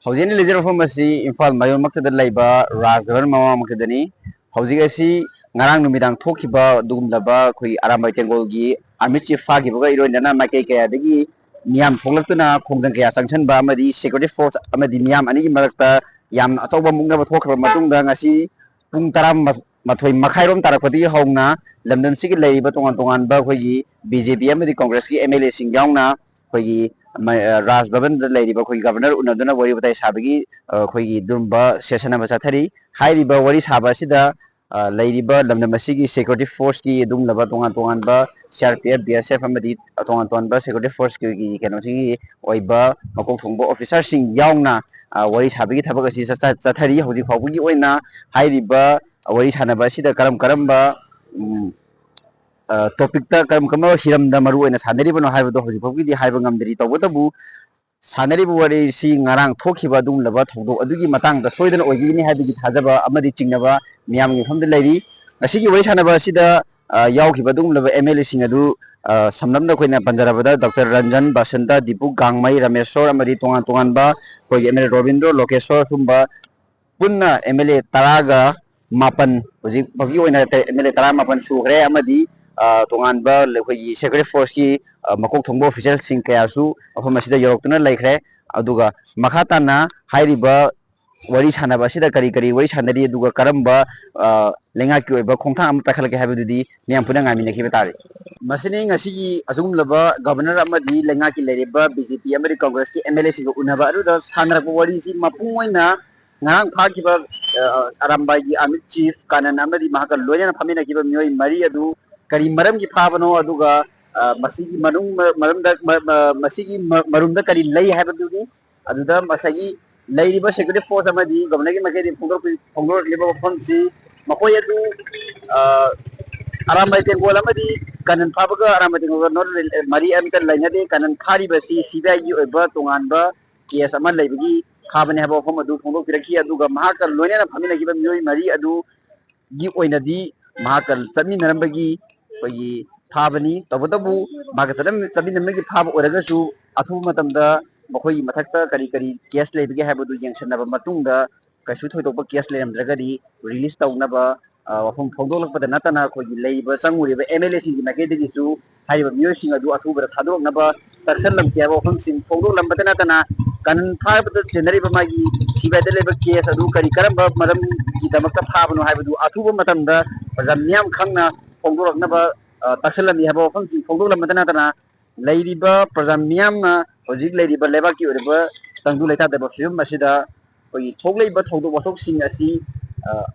Housein leisure from Masi, Infal Mayomak the Labor, Razor Mamakadani, Housing Narang Numidang Tokiba, Dumdaba, Kui Arambatangolgi, Amici Fagi, Nana Makeka, the Niam Polatuna, Konganga Sanction Bamadi, Security Force, Amadimiam, and Imarata, Yam Atoba Munga talk about Matunda, Nasi, Puntaram Matoi Makairon Tarapati, Hongna, London City Labor, Tongan Bahoyi, BJP, the Congress, MLA Singyangna, Hoyi. Ras Baban the lady Bakoi Governor Unaduna Wari Batai Sabigi, Hoi Dumba, Sesana Masatari, Heidi Bawari Sabasida, Lady Bird, Lamda Masigi, Security Force Ki, Dum Labatonga Tonganba, Sharpia, BSF Amadi, Atonganba, Security Force Ki, Kanoti, Oiba, Makotumbo officer Sing Yauna, Wari Sabigi Tabakasi Satari, Hodi Hogi Oina, Heidi Ba, Wari Hanabasida, Karamba. Topic ta kam hiram da maru ena sanari bano haiba do hoji phogi di haiba ngamdri tawtabu sanari bu wari si ngarang thokhiba dum laba thogdo adugi matang da soidana oigi ni haibi thajaba amadi chingnaba miyam ngi famda leiri asigi wari sanaba sida yaukhiba dum laba MLA sing adu samnamda koina panjarabada Dr. Ranjan Basanta Dipu Gangmai Rameshwar amadi tongan ba koi MLA Robindro Lokeshwar sumba punna MLA taraga mapan hoji phogi oina MLA tara mapan sugre amadi Tonganba Lehi Security Force ki Makok Thongbo official sing kayasu Afamasida Yorokuna Laikre Aduga Makatana Hairiba Wari Sanaba Sida Kari Wari Sanadi Duga Karamba Lengaki Kongtang Pakalaki Habudi Niampuna Minaki Masining Asigi Azum Lava Governor Amadi Lengaki Leriba BJP American Congress ki MLA Singo Unaba Aduda Sanra Wari si Mapuina Nang Pakiba Arambagi Amit Chief Kanan Amadi Mahaka Loyan Pamina Kiba Mio Maria Adu Kari maram ki phabano aduga masigi manung masigi marumda kari lay habaduni aduda masagi layriba security force amadi governor ki makedi phongor leba phonsi makoy adu arambai tengol amadi kanan phabaga arambai tengol nor mari amta leinade kanan khari basi CBI gi oiba tonganba case ama leibagi phabane habo phom adu phongor piraki aduga mahakal loinana phamina giba mioi mari adu gi oinadi mahakal chami narambagi Pagi phabani tabu magasadam sabi namagi phab oragasu athu matamda makoi mathakta kari case lebige habadu yangsanaba matungda kasu thoidoba case lemdragadi release tawnaba wafum phongdolakpada natana koi leiba sanguriba MLA singi makedi su haiba myo singa du athu bara thadoknaba taksalam kiaba wafum sing phongdoklambada natana kan phabada generiba magi sibada leba case adu kari karamba maram gi damakta phabano haibadu athu matamda pajamyam khangna Pongdolaknaba taksalam yahaba wafamsing pongdolakmadana tana leiriba prajamyamna hojik leiriba lebaki oriba tangdu leitadaba film masida koi thogleiba thogdo wathok asi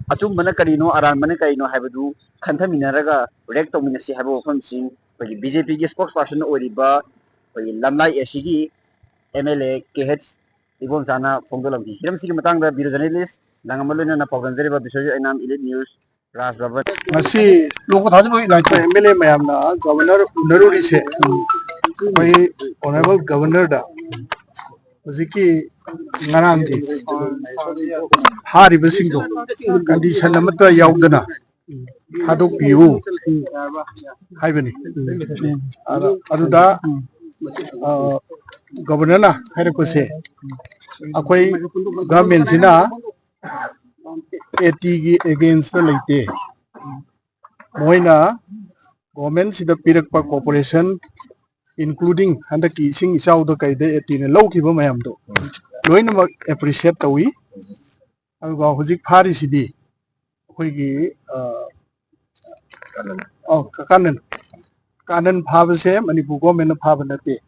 achumbana karino aranbana karino haibadu khanthaminaraga rek tawminasi haba wafamsing koi BJP gi spokesperson oriba koi lamlai asigi MLA Kh.Ibomcha na pongdolamki hiramsigi matangda video journalist langamaluna na pawganjariba bisoyo enam elite news Ras Babat Masih logo tadi boy like MLA mayam na governor Naruri se boy honorable governor da masih ki ngarang di hari besing do condition nama tu yaudana hadok piu hai beni adu da governor na hari puse akoi government sina 80 against the late Moina government sida pirak pa corporation including handaki sing isau do kaide 80 low ki ba mayam do loina ma appreciate tawi aduga hojik phari sidi koi gi kanan phabase Manipur government phaba nate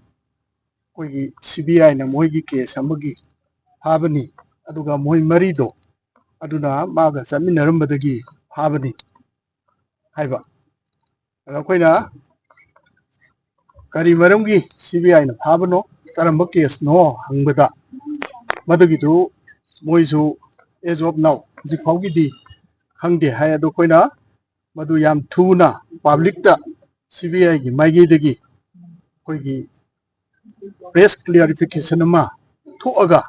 koi gi CBI na moi gi case amagi phabani aduga moi mari do aduna maga saminarambadagi phabani haiba akoina kari maramgi CBI na phabano karamba case no hangbada madagi du moisu as of now ji phaugi di khangde hai adu koina madu yam thuna public ta CBI gi maigi dagi koi gi press clarification ma thoaga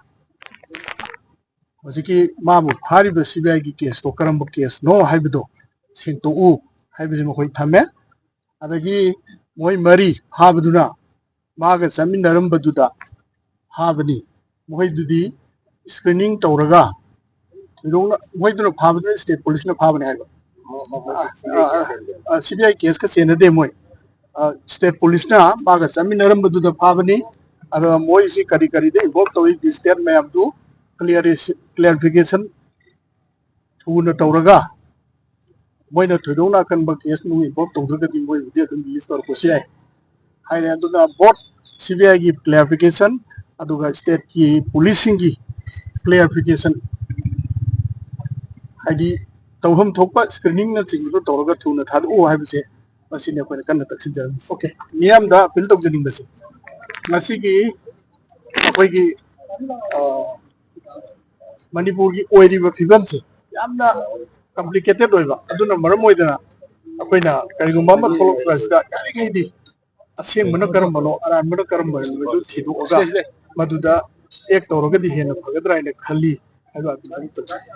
hojiki mabu phariba CBI gi case to karamba case no haibido singto u haibisi makoi thame adagi moi mari habaduna maga saminarambaduda habani moi dudi screening tawraga thidongna moiduna phabaduna state police na phabane haiba CBI case ka senade moi state police na maga chaminaram badu da phabani ada moi si kari kari de involve tawi state map du clarification thuna tawraga moina thidongna kan ba case nu involve tawdraga di moi de dum list tor ko sai haine aduna both CBI gi clarification aduga state ki policing gi clarification haidi tawham thokpa screening na chingdo tawraga thuna thad o haibse masine ko kan taksin jar okay niyam da appeal tok janing base ngasi gi akoi gi Manipur gi oiri ba figam se yamna complicated oiba aduna maram oidana akoina karigumba ma tholok rasida kali gaidi aseng mana karam bano aran mana karam bano du thidu oga maduda ek tawraga di hena phagadra ina khali haiba